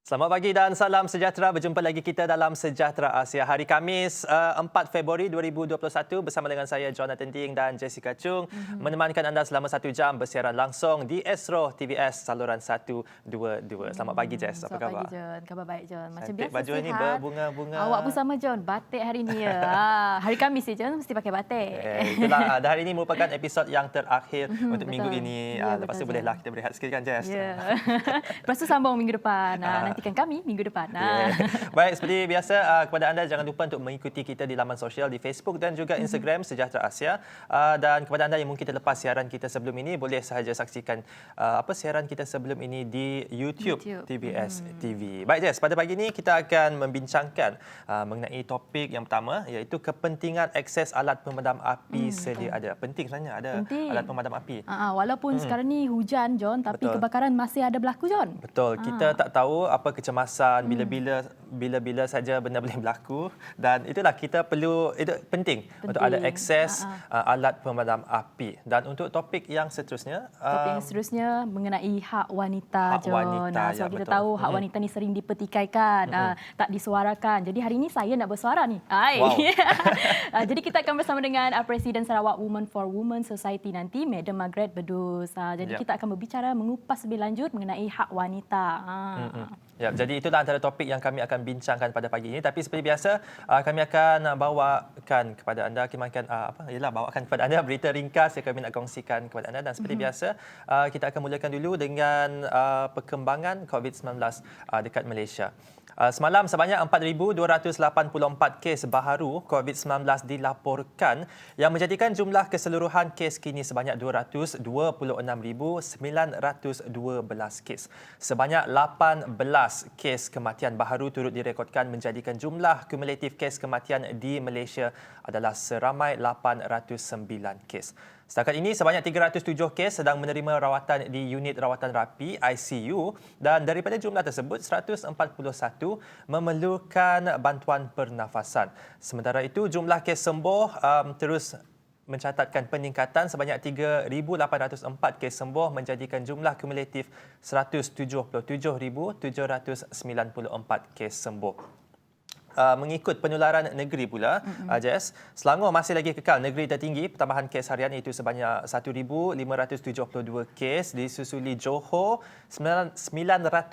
Selamat pagi dan salam sejahtera. Berjumpa lagi kita dalam Sejahtera Asia. Hari Khamis, 4 Februari 2021 bersama dengan saya, Jonathan Ting dan Jessica Chung. Menemankan anda selama 1 jam bersiaran langsung di Astro TVS saluran 122. Selamat pagi, Jess. Apa khabar? Selamat pagi, John. Khabar baik, John. Macam Cantik biasa, baju sihat. ini berbunga-bunga. Awak pun sama, John. Batik hari ni ya. Hari Khamis ya, John. Mesti pakai batik. Itulah, dan hari ini merupakan episod yang terakhir untuk betul. minggu ini. Ya, Lepas tu betul, bolehlah John. kita berehat sikit kan, Jess? Ya. Lepas tu sambung minggu depan. Nantikan kami minggu depan. Baik, seperti biasa, kepada anda jangan lupa untuk mengikuti kita di laman sosial di Facebook dan juga Instagram Sejahtera Asia. Dan kepada anda yang mungkin terlepas siaran kita sebelum ini, boleh sahaja saksikan siaran kita sebelum ini di YouTube. TVS TV. Baik, Jess, pada pagi ini kita akan membincangkan mengenai topik yang pertama, iaitu kepentingan akses alat pemadam api sedia ada. Penting sebenarnya ada alat pemadam api. Walaupun sekarang ni hujan, John, tapi kebakaran masih ada berlaku, John. Betul. Kita tak tahu apa kecemasan bila-bila saja benda boleh berlaku, dan itulah kita perlu, itu penting untuk ada akses alat pemadam api. Dan untuk topik yang seterusnya, mengenai hak wanita, hak John. wanita, So ya, kita betul. tahu hak wanita ni sering dipertikaikan, tak disuarakan. Jadi hari ini saya nak bersuara ni. Wow. Jadi kita akan bersama dengan Presiden Sarawak Women for Women Society nanti, Madam Margaret Bedus. Jadi kita akan berbicara mengupas lebih lanjut mengenai hak wanita. Ya, jadi itulah antara topik yang kami akan bincangkan pada pagi ini. Tapi seperti biasa, kami akan bawakan kepada anda, bawakan kepada anda berita ringkas yang kami nak kongsikan kepada anda. Dan seperti biasa, kita akan mulakan dulu dengan perkembangan COVID-19 dekat Malaysia. Semalam sebanyak 4,284 kes baharu COVID-19 dilaporkan, yang menjadikan jumlah keseluruhan kes kini sebanyak 226,912 kes. Sebanyak 18 kes kematian baharu turut direkodkan, menjadikan jumlah kumulatif kes kematian di Malaysia adalah seramai 809 kes. Setakat ini, sebanyak 307 kes sedang menerima rawatan di unit rawatan rapi ICU, dan daripada jumlah tersebut, 141 memerlukan bantuan pernafasan. Sementara itu, jumlah kes sembuh terus mencatatkan peningkatan, sebanyak 3,804 kes sembuh, menjadikan jumlah kumulatif 177,794 kes sembuh. Mengikut penularan negeri pula, Jess, Selangor masih lagi kekal negeri tertinggi pertambahan kes harian, iaitu sebanyak 1,572 kes, disusuli Johor 964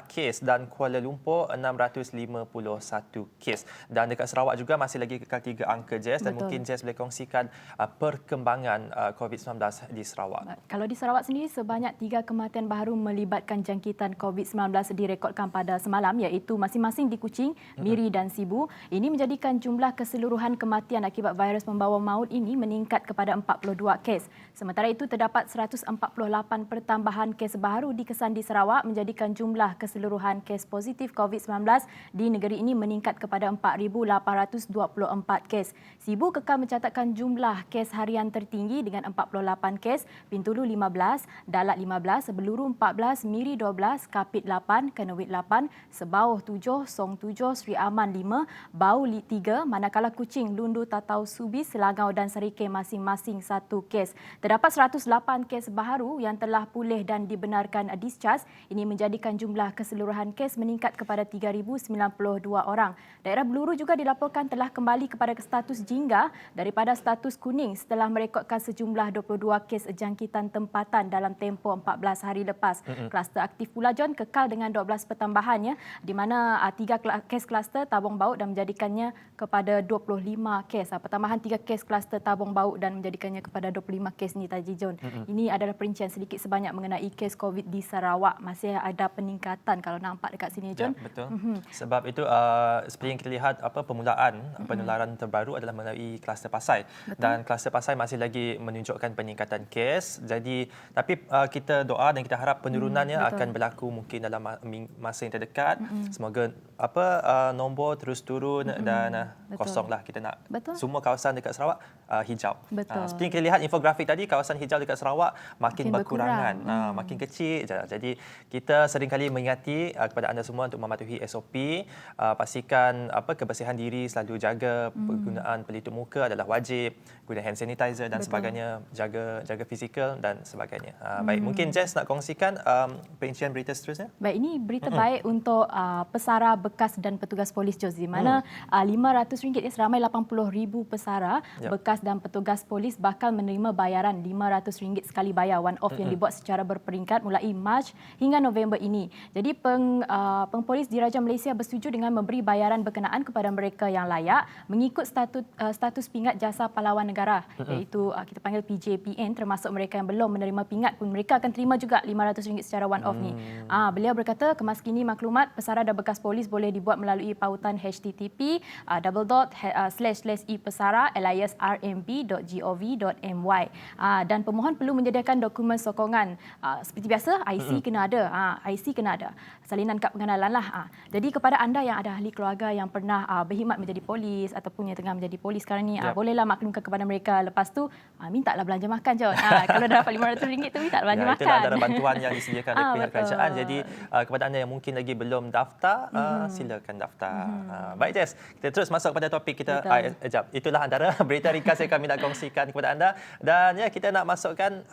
kes dan Kuala Lumpur 651 kes. Dan dekat Sarawak juga masih lagi kekal 3 angka, Jess, dan mungkin Jess boleh kongsikan perkembangan COVID-19 di Sarawak. Kalau di Sarawak sendiri, sebanyak 3 kematian baharu melibatkan jangkitan COVID-19 direkodkan pada semalam, iaitu masing-masing di Kuching, Miri dan Sibu. Ini menjadikan jumlah keseluruhan kematian akibat virus membawa maut ini meningkat kepada 42 kes. Sementara itu, terdapat 148 pertambahan kes baharu dikesan di Sarawak, menjadikan jumlah keseluruhan kes positif COVID-19 di negeri ini meningkat kepada 4,824 kes. Sibu kekal mencatatkan jumlah kes harian tertinggi dengan 48 kes, Bintulu 15, Dalat 15, Beluru 14, Miri 12, Kapit 8, Kenewit 8, Sebauh 7, Song 7, Sri Aman 5, Bau 3, manakala Kuching, Lundu, Tatau, Subi, Selangau dan Serikeh masing-masing 1 kes. Terdapat 108 kes baharu yang telah pulih dan dibenarkan discharge. Ini menjadikan jumlah keseluruhan kes meningkat kepada 3,092 orang. Daerah Beluru juga dilaporkan telah kembali kepada status jingga daripada status kuning setelah merekodkan sejumlah 22 kes jangkitan tempatan dalam tempoh 14 hari lepas. Kluster aktif pula, John, kekal dengan 12 pertambahannya, di mana 3 kes kluster tabung baut dan menjadikannya kepada 25 kes. Pertambahan 3 kes kluster tabung baut dan menjadikannya kepada 25 kes ni tadi, John. Ini adalah perincian sedikit sebanyak mengenai kes COVID di Sarawak. Masih ada peningkatan kalau nampak dekat sini, John. Ya, betul. Sebab itu seperti yang kita lihat, permulaan penularan terbaru adalah melalui kluster Pasai. Dan kluster Pasai masih lagi menunjukkan peningkatan kes. Jadi tapi kita doa dan kita harap penurunannya akan berlaku mungkin dalam masa yang terdekat. Semoga nombor terus turun dan Betul. kosonglah. Kita nak Betul. semua kawasan dekat Sarawak hijau. Betul. Seperti yang kita lihat infografik tadi, kawasan hijau dekat Sarawak makin berkurangan, berkurang. makin kecil je. Jadi kita seringkali mengingati kepada anda semua untuk mematuhi SOP, pastikan kebersihan diri, selalu jaga penggunaan pelitup muka adalah wajib, guna hand sanitizer dan sebagainya, jaga fizikal dan sebagainya. Baik, mungkin Jess nak kongsikan perincian berita seterusnya? Baik, ini berita baik untuk pesara bekas dan petugas polis Jos, di mana RM500 seramai 80,000 pesara bekas dan petugas polis bakal menerima bayaran RM500 sekali bayar one off yang dibuat secara berperingkat mulai Mac hingga November ini. Jadi pengpolis Diraja Malaysia bersetuju dengan memberi bayaran berkenaan kepada mereka yang layak mengikut status pingat jasa pahlawan negara, iaitu kita panggil PJPN, termasuk mereka yang belum menerima pingat pun mereka akan terima juga RM500 secara one off ni. Beliau berkata kemaskini maklumat pesara dan bekas polis boleh dibuat melalui pautan http://epesara@rmb.gov.my dan pemohon perlu menyediakan dokumen sokongan seperti biasa IC kena ada, IC kena ada, salinan kad pengenalan lah. Jadi kepada anda yang ada ahli keluarga yang pernah berkhidmat menjadi polis ataupun yang tengah menjadi polis sekarang ni, bolehlah maklumkan kepada mereka. Lepas tu mintalah belanja makan je. Kalau dah dapat RM500 tu minta belanja makan. Itulah antara bantuan yang disediakan oleh pihak kerajaan. Jadi kepada anda yang mungkin lagi belum daftar, silakan daftar. Baik Jess, kita terus masuk pada topik kita. Itulah antara berita ringkas yang kami nak kongsikan kepada anda. Dan ya, kita nak masuk pada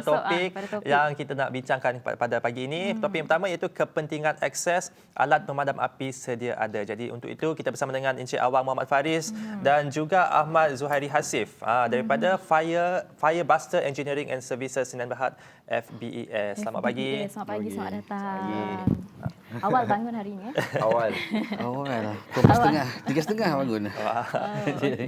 topik yang kita nak bincangkan pada pagi ini. Topik yang pertama iaitu kepentingan akses alat pemadam api sedia ada. Jadi untuk itu kita bersama dengan Encik Awang Muhammad Faris dan juga Ahmad Zuhairi Hasif daripada Fire Buster Engineering and Services Sdn Bhd FBES. Selamat pagi. Selamat pagi, selamat datang. Awal bangun hari ini ya? Awal lah. 3:30 bangun.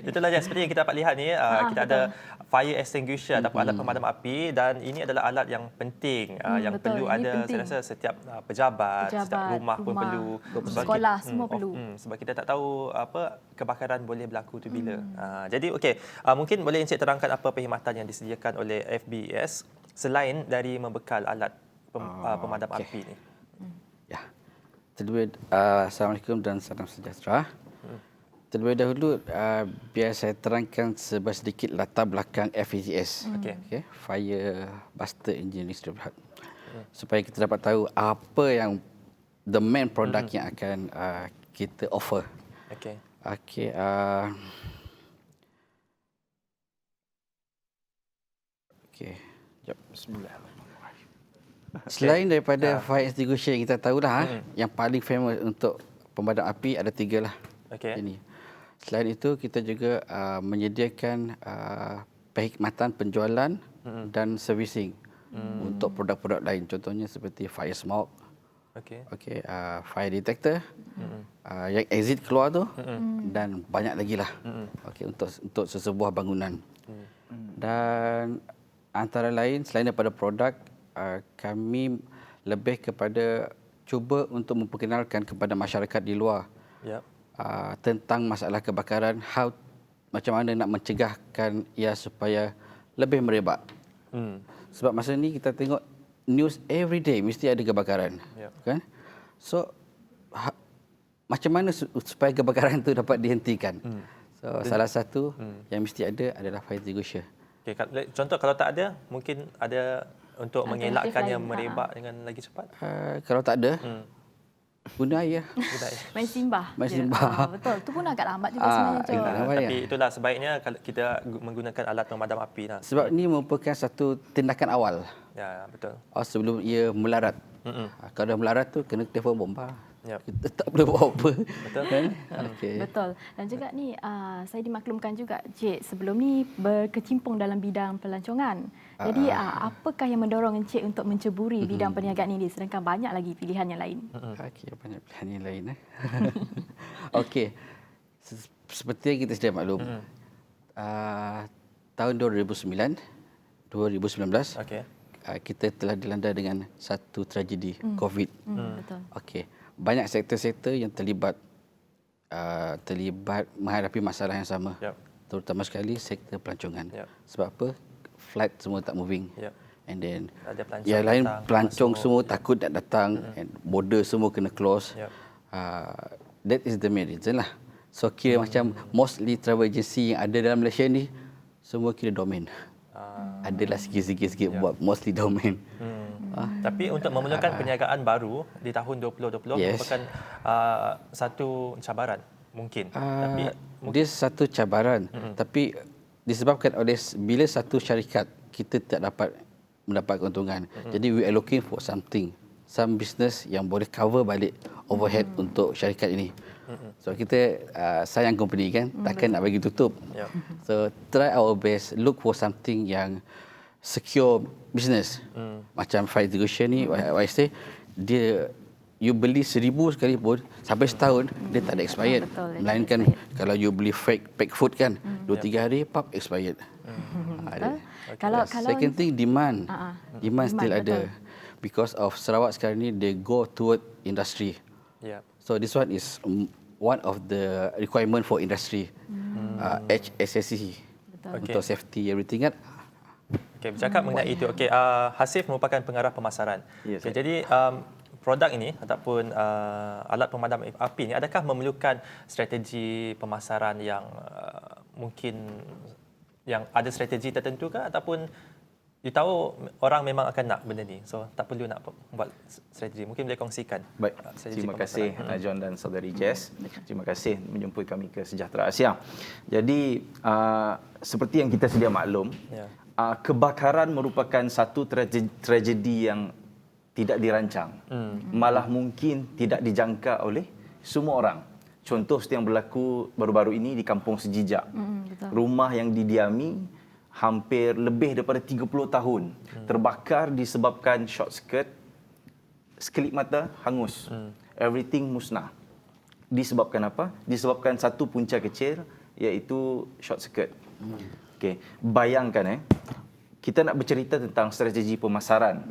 Itulah je seperti yang kita dapat lihat ni, kita ada fire extinguisher ataupun alat pemadam api, dan ini adalah alat yang penting yang perlu ada. Saya rasa setiap pejabat, setiap rumah pun perlu, sekolah semua perlu. Sebab kita tak tahu kebakaran boleh berlaku tu bila. Jadi okey, mungkin boleh Encik terangkan apa perkhidmatan yang disediakan oleh FBES selain dari membekal alat pemadam api ni. Ya. Terlebih Assalamualaikum dan salam sejahtera. Terlebih dahulu biar saya terangkan sedikit latar belakang FBES. Okay. Fire Buster Engineering Sdn Bhd. Supaya kita dapat tahu apa yang the main product yang akan kita offer. Okey. Jap, bismillahirrahmanirrahim. Selain daripada fire extinguisher yang kita tahulah, yang paling famous untuk pemadam api ada 3 lah. Ini. Selain itu kita juga menyediakan perkhidmatan penjualan dan servicing untuk produk-produk lain. Contohnya seperti fire smoke, fire detector, yang exit keluar tu, dan banyak lagi lah. Untuk sesebuah bangunan. Dan antara lain selain daripada produk, kami lebih kepada cuba untuk memperkenalkan kepada masyarakat di luar tentang masalah kebakaran, macam mana nak mencegahkan ia supaya lebih merebak. Sebab masa ni kita tengok news every day mesti ada kebakaran, kan? So macam mana supaya kebakaran itu dapat dihentikan? So salah satu yang mesti ada adalah fire extinguisher. Contoh kalau tak ada, mungkin ada untuk mengelakkannya merebak dengan lagi cepat. Kalau tak ada, guna air. Main simbah. Betul. Itu pun agak lambat juga sebenarnya. Tapi itulah sebaiknya kalau kita menggunakan alat pemadam api lah. Sebab ini merupakan satu tindakan awal. Ya, betul. Sebelum ia melarat. Kalau dah melarat tu kena telefon bomba. Kita tak boleh buat apa. Betul. Kan? Betul. Dan juga ni saya dimaklumkan juga Encik sebelum ni berkecimpung dalam bidang pelancongan. Jadi apakah yang mendorong Encik untuk menceburi bidang perniagaan ini sedangkan banyak lagi pilihan yang lain? Banyak pilihan yang lain. Seperti yang kita sudah maklum. Tahun 2019 kita telah dilanda dengan satu tragedi COVID. Betul. Banyak sektor-sektor yang terlibat menghadapi masalah yang sama. Terutama sekali sektor pelancongan. Sebab apa? Flight semua tak moving. And then yang lain pelancong semua takut nak datang. And border semua kena close. That is the main reason lah. So kira macam mostly travel agency yang ada dalam Malaysia ni semua kira domain. Adalah sikit-sikit buat mostly domain. Tapi untuk memulakan perniagaan baru di tahun 2020 merupakan satu cabaran mungkin. Tapi dia satu cabaran. Tapi disebabkan oleh bila satu syarikat kita tak dapat mendapat keuntungan. Jadi we are looking for something, some business yang boleh cover balik overhead untuk syarikat ini. So kita sayang company kan, takkan nak bagi tutup. So try our best, look for something yang secure business. Macam fire extinguisher ni, what I say, dia you beli 1,000 sekalipun sampai setahun dia tak ada expired. Melainkan kalau you beli fake pack food kan, 2-3 hari pop expired. Kalau second thing demand still ada. Because of Sarawak sekarang ni they go toward industry. So this one is one of the requirement for industry. HSSC untuk safety everything kan. Okey, bercakap mengenai itu. Okey, Hasif merupakan pengarah pemasaran. Yes, jadi produk ini ataupun alat pemadam api ini adakah memerlukan strategi pemasaran yang mungkin yang ada strategi tertentu ke ataupun you tahu orang memang akan nak benda ni, so tak perlu nak buat strategi. Mungkin boleh kongsikan. Baik, terima kasih John dan saudari Jess. Terima kasih menjemput kami ke Sejahtera Asia. Jadi seperti yang kita sedia maklum, kebakaran merupakan satu tragedi yang tidak dirancang. Malah mungkin tidak dijangka oleh semua orang. Contoh seperti yang berlaku baru-baru ini di Kampung Sejijak. Rumah yang didiami hampir lebih daripada 30 tahun terbakar disebabkan short circuit, sekelip mata hangus. Everything musnah. Disebabkan apa? Disebabkan satu punca kecil iaitu short circuit. Okey, bayangkan kita nak bercerita tentang strategi pemasaran.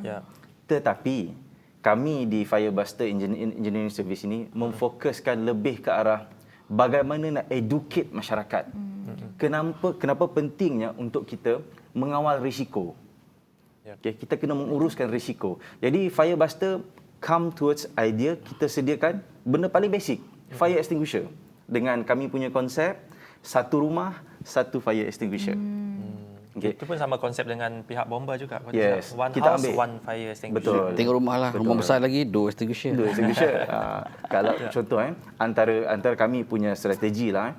Tetapi kami di Firebuster Engineering Service ini memfokuskan lebih ke arah bagaimana nak educate masyarakat. Kenapa pentingnya untuk kita mengawal risiko. Okay, kita kena menguruskan risiko. Jadi Firebuster come towards idea kita sediakan benda paling basic, fire extinguisher. Dengan kami punya konsep satu rumah, satu fire extinguisher. Okay. Itu pun sama konsep dengan pihak bomba juga. Yes. One kita house, ambil. one fire extinguisher. Betul. Tengok rumah lah. Betul. Rumah besar lagi, 2 extinguisher. 2 extinguisher. Kalau contoh antara kami punya strategi lah.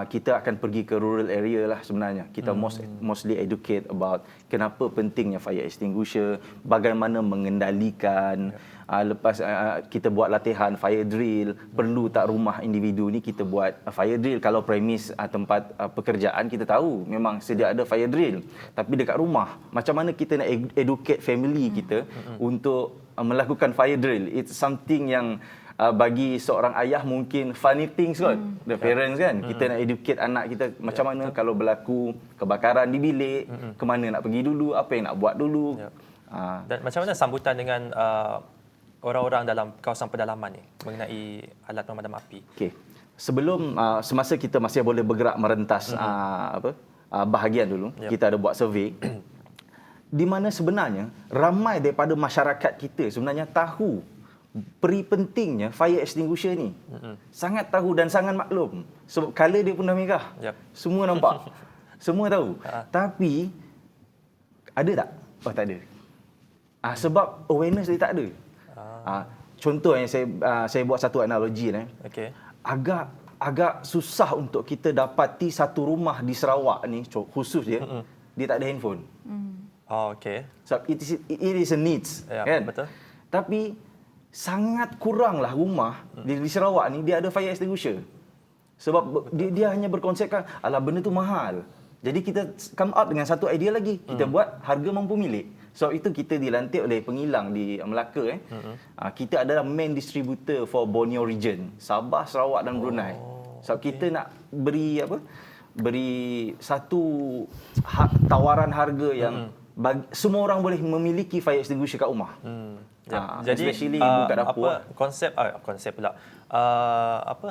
Kita akan pergi ke rural area lah sebenarnya. Kita mostly educate about kenapa pentingnya fire extinguisher, bagaimana mengendalikan. Lepas kita buat latihan fire drill, perlu tak rumah individu ni kita buat fire drill. Kalau premis tempat pekerjaan kita tahu memang sedia ada fire drill. Tapi dekat rumah, macam mana kita nak educate family kita untuk melakukan fire drill? It's something yang bagi seorang ayah mungkin funny things kot. The parents kan, kita nak educate anak kita macam mana kalau berlaku kebakaran di bilik, ke mana nak pergi dulu, apa yang nak buat dulu. Dan macam mana sambutan dengan orang-orang dalam kawasan pedalaman ni mengenai alat pemadam api? Okey. Sebelum semasa kita masih boleh bergerak merentas bahagian dulu, kita ada buat survey di mana sebenarnya ramai daripada masyarakat kita sebenarnya tahu peri pentingnya fire extinguisher ni. Sangat tahu dan sangat maklum. Sebab color dia pun dah merah. Semua nampak. Semua tahu. Tapi ada tak? Oh, tak ada. Sebab awareness dia tak ada. Contoh yang saya buat satu analogi ni. Agak susah untuk kita dapati satu rumah di Sarawak ni khusus dia tak ada handphone. So it is a needs, kan? Betul. Tapi sangat kuranglah rumah di Sarawak ni dia ada fire extinguisher. Sebab dia hanya berkonsepkan alah benda tu mahal. Jadi kita come out dengan satu idea lagi. Kita buat harga mampu milik. So itu kita dilantik oleh pengilang di Melaka. Kita adalah main distributor for Borneo region, Sabah, Sarawak dan Brunei. So kita nak beri satu tawaran harga yang semua orang boleh memiliki fire extinguisher kat rumah. Jadi especially ibu kat dapur. Konsep pula.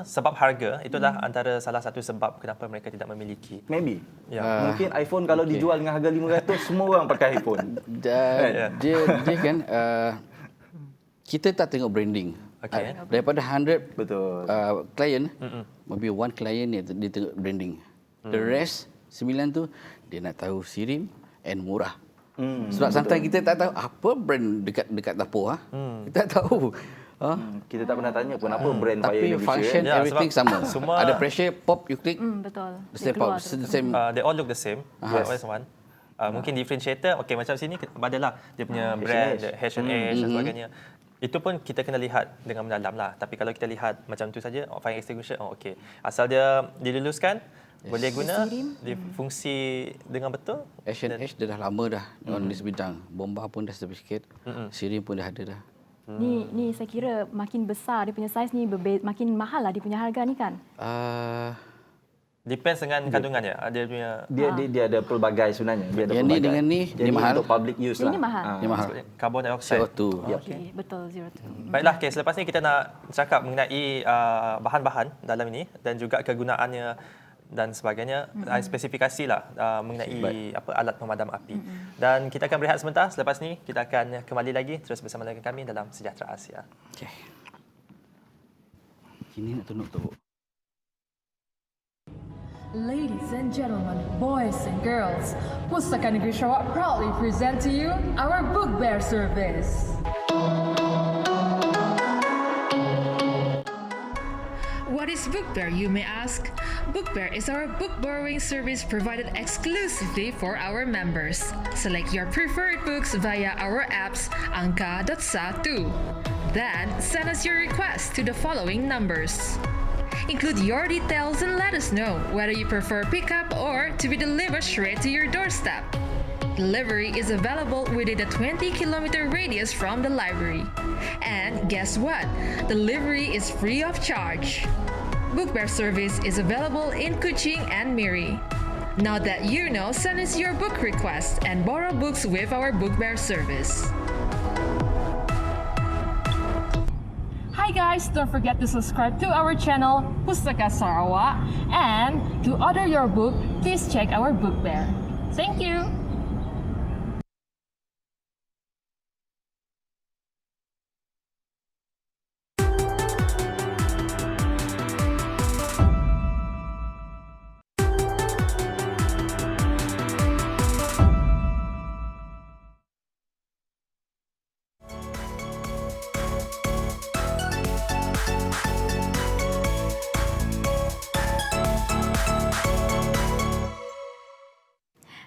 Sebab harga itulah antara salah satu sebab kenapa mereka tidak memiliki. Maybe. Mungkin iPhone kalau dijual dengan harga 500 semua orang pakai iPhone. Dia kan kita tak tengok branding. Okey. Daripada 100 Betul. client, maybe one client dia tengok branding. The rest 9 tu dia nak tahu sirim and murah. Sebab sometimes kita tak tahu apa brand dekat dapur. Kita tak tahu. Kita tak pernah tanya pun apa brand Fire Tapi Indonesia. function Ya, everything sebab sama. semua- Ada pressure, pop, you click, Betul. the same pop, the same. They all look the same. Always one. Mungkin differentiator, okey macam sini adalah dia punya brand, H&H dan sebagainya. Itu pun kita kena lihat dengan mendalam lah. Tapi kalau kita lihat macam tu saja, fire extinguisher, okey. Asal dia diluluskan, boleh guna, fungsi dengan betul. H&H dia dah lama dah on this bidang. Bomba pun dah sedikit, sirim pun dah ada dah. Ni saya kira makin besar dia punya saiz ni makin mahal lah dia punya harga ni kan. Depends dengan kandungannya. Ada punya Dia ada pelbagai sebenarnya. Dia ada Yang ni pelbagai. dengan ni, Jadi dia mahal. untuk public use Yang lah. ni mahal. Dia mahal. carbon dioxide. CO2. Okey, betul 02. Baiklah, okay, selepas ni kita nak cakap mengenai bahan-bahan dalam ini dan juga kegunaannya dan sebagainya, spesifikasi lah mengenai alat pemadam api. Dan kita akan berehat sebentar. Selepas ni kita akan kembali lagi terus bersama dengan kami dalam Sejahtera Asia. Okay. Ini nak tunuk tu. Ladies and gentlemen, boys and girls, Pustaka Negeri Sarawak proudly present to you our Book Bear service. What is Book Bear, you may ask? Book Bear is our book borrowing service provided exclusively for our members. Select your preferred books via our apps Angka.Satu. Then send us your request to the following numbers. Include your details and let us know whether you prefer pickup or to be delivered straight to your doorstep. Delivery is available within a 20-kilometer radius from the library. And guess what? Delivery is free of charge. Book Bear service is available in Kuching and Miri. Now that you know, send us your book request and borrow books with our Book Bear service. Hi guys, don't forget to subscribe to our channel Pustaka Sarawak, and to order your book, please check our Book Bear. Thank you.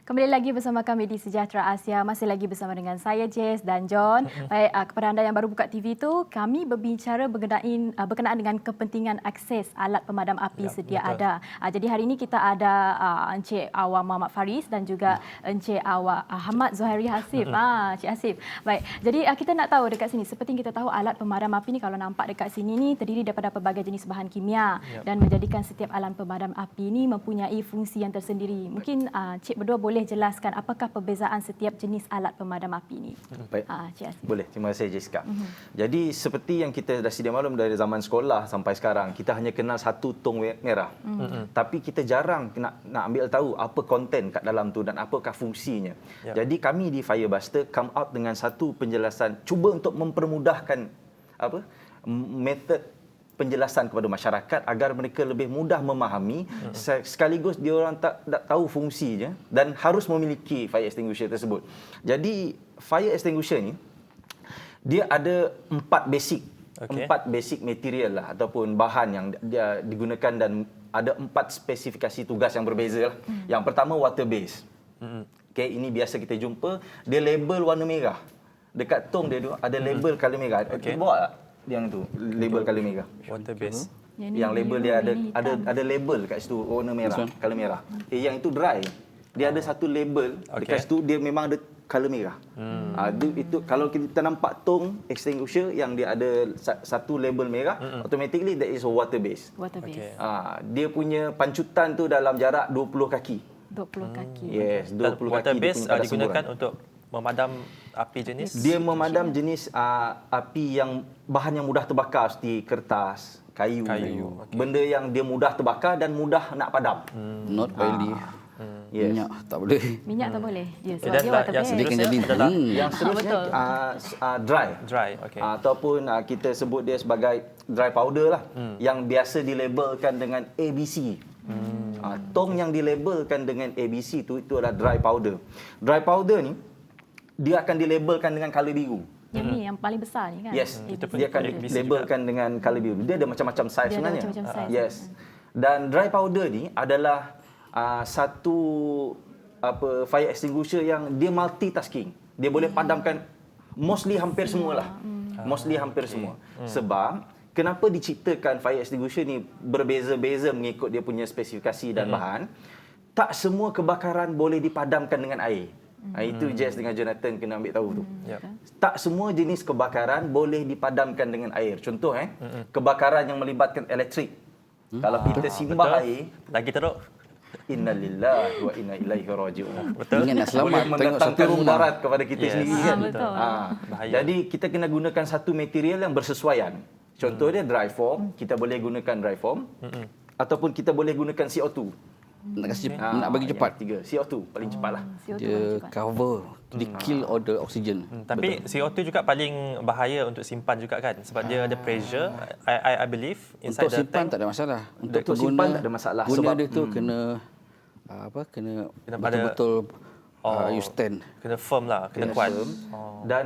Kembali lagi bersama kami di Sejahtera Asia. Masih lagi bersama dengan saya, Jess dan John. Baik, kepada anda yang baru buka TV itu, kami berbicara berkenaan dengan kepentingan akses alat pemadam api sedia ada. Jadi hari ini kita ada Encik Awang Muhammad Faris dan juga Encik Awang Ahmad Zuhairi Hasif. Encik Hasif. Baik, jadi kita nak tahu dekat sini, seperti kita tahu alat pemadam api ni kalau nampak dekat sini ni terdiri daripada pelbagai jenis bahan kimia dan menjadikan setiap alat pemadam api ni mempunyai fungsi yang tersendiri. Mungkin Cik berdua boleh jelaskan apakah perbezaan setiap jenis alat pemadam api ni? Baik. Cik Hasif. Boleh, terima kasih Jessica. Jadi seperti yang kita dah sedia maklum dari zaman sekolah sampai sekarang, kita hanya kenal satu tong merah. Tapi kita jarang nak ambil tahu apa konten kat dalam tu dan apakah fungsinya. Jadi kami di Firebuster come out dengan satu penjelasan, cuba untuk mempermudahkan metod penjelasan kepada masyarakat agar mereka lebih mudah memahami, sekaligus dia orang tak tahu fungsinya dan harus memiliki fire extinguisher tersebut. Jadi fire extinguisher ni dia ada empat basic material lah ataupun bahan yang dia digunakan dan ada 4 spesifikasi tugas yang berbeza lah. Yang pertama water base. Okay, ini biasa kita jumpa, dia label warna merah. Dekat tong dia tu ada label color merah. Kita bawa tak? Yang tu label color merah. Water base. Yang label dia ada label kat situ warna merah, color merah. Yang itu dry. Dia ada satu label dekat situ dia memang ada color merah. Itu kalau kita nampak tong extinguisher yang dia ada satu label merah, automatically that is a water base. Water base. Dia punya pancutan tu dalam jarak 20 kaki. 20 kaki. Yes, 20 kaki. Water base dia punya digunakan semburan. untuk memadam api jenis? Dia memadam jenis api yang bahan yang mudah terbakar seperti kertas, kayu. Okay. Benda yang dia mudah terbakar dan mudah nak padam. Not oily. Yes. Minyak tak boleh. Minyak tak boleh. Ya, sebab Dan dia yang water Dia based. kena seterusnya adalah Yang seterusnya dry. dry. Okey. Ataupun kita sebut dia sebagai dry powder lah. Yang biasa dilabelkan dengan ABC. Tong yang dilabelkan dengan ABC itu adalah dry powder. Dry powder ni dia akan dilabelkan dengan color biru. Yang ni yang paling besar ni kan. Yes, ABC. dia akan ABC dilabelkan dengan color biru. Dia ada macam-macam size Dia ada sebenarnya. macam-macam saiz. Yes. Dan dry powder ni adalah satu fire extinguisher yang dia multitasking. Dia boleh padamkan mostly hampir semualah. Mostly hampir semua. Sebab kenapa diciptakan fire extinguisher ni berbeza-beza mengikut dia punya spesifikasi dan bahan. Tak semua kebakaran boleh dipadamkan dengan air. Itu Jess dengan Jonathan kena ambil tahu tu. Yep. Tak semua jenis kebakaran boleh dipadamkan dengan air. Contoh kebakaran yang melibatkan elektrik. Kalau kita simbah air, Lagi teruk. innalillahi wa inna ilaihi raji'un. Betul. Ingat nak Boleh selamat tengok satu mendatangkan rumah. mudarat kepada kita Yes. sendiri kan. Betul. Bahaya. Jadi kita kena gunakan satu material yang bersesuaian. Contoh dia dry foam, kita boleh gunakan dry foam. Ataupun kita boleh gunakan CO2. Nak kasi nak bagi cepat. Yang tiga, CO2 paling cepatlah. CO2 paling Dia cepat. cover, dia kill all the oxygen. Tapi CO2 juga paling bahaya untuk simpan juga kan, sebab dia ada pressure. I believe inside Untuk the simpan tank. tak ada masalah. Untuk Untuk simpan pengguna tak ada masalah. Guna Sebab, dia tu kena kena pada- betul-betul you stand. Kena firm lah, kena kuat. Firm. Dan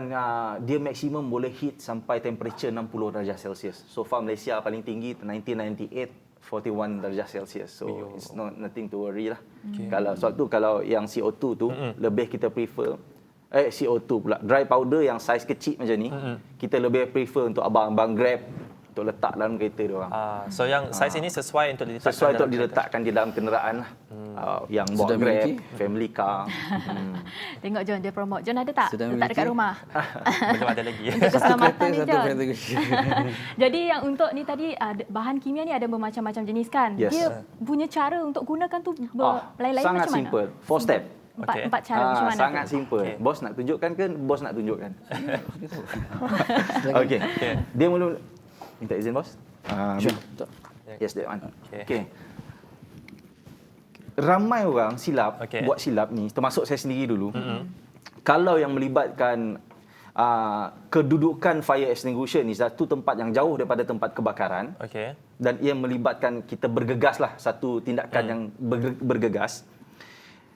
dia maksimum boleh hit sampai temperature 60 darjah Celsius. So far Malaysia paling tinggi 1998 41 darjah Celsius. So it's nothing to worry lah. Kalau soal tu kalau yang CO2 tu lebih kita prefer CO2 pula dry powder yang saiz kecil macam ni kita lebih prefer untuk abang-abang Grab untuk letak dalam kereta dia orang. So yang saiz ini sesuai untuk diletakkan Sesuai untuk dalam diletakkan di dalam kenderaan lah. Yang bawa Sudah Grab, miliki? family car. Tengok John, dia promote. John ada tak? Sedang Letak dekat memiliki? rumah. kereta. Belum ada lagi. Untuk keselamatan ni Satu John. category. Jadi yang untuk ni tadi bahan kimia ni ada bermacam-macam jenis kan? Yes. Dia punya cara untuk gunakan tu lain-lain sangat macam mana? simple. 4 step. Empat cara macam mana? Sangat tu? simple. Okey. Bos nak tunjukkan ke bos nak tunjukkan? Okey. Dia mula minta izin bos. Sure. Yes, that one. Okey. Okey. Ramai orang silap Okey. buat silap ni, termasuk saya sendiri dulu. Kalau yang melibatkan kedudukan fire extinguisher ni satu tempat yang jauh daripada tempat kebakaran Okey. dan ia melibatkan kita bergegas lah satu tindakan yang bergegas.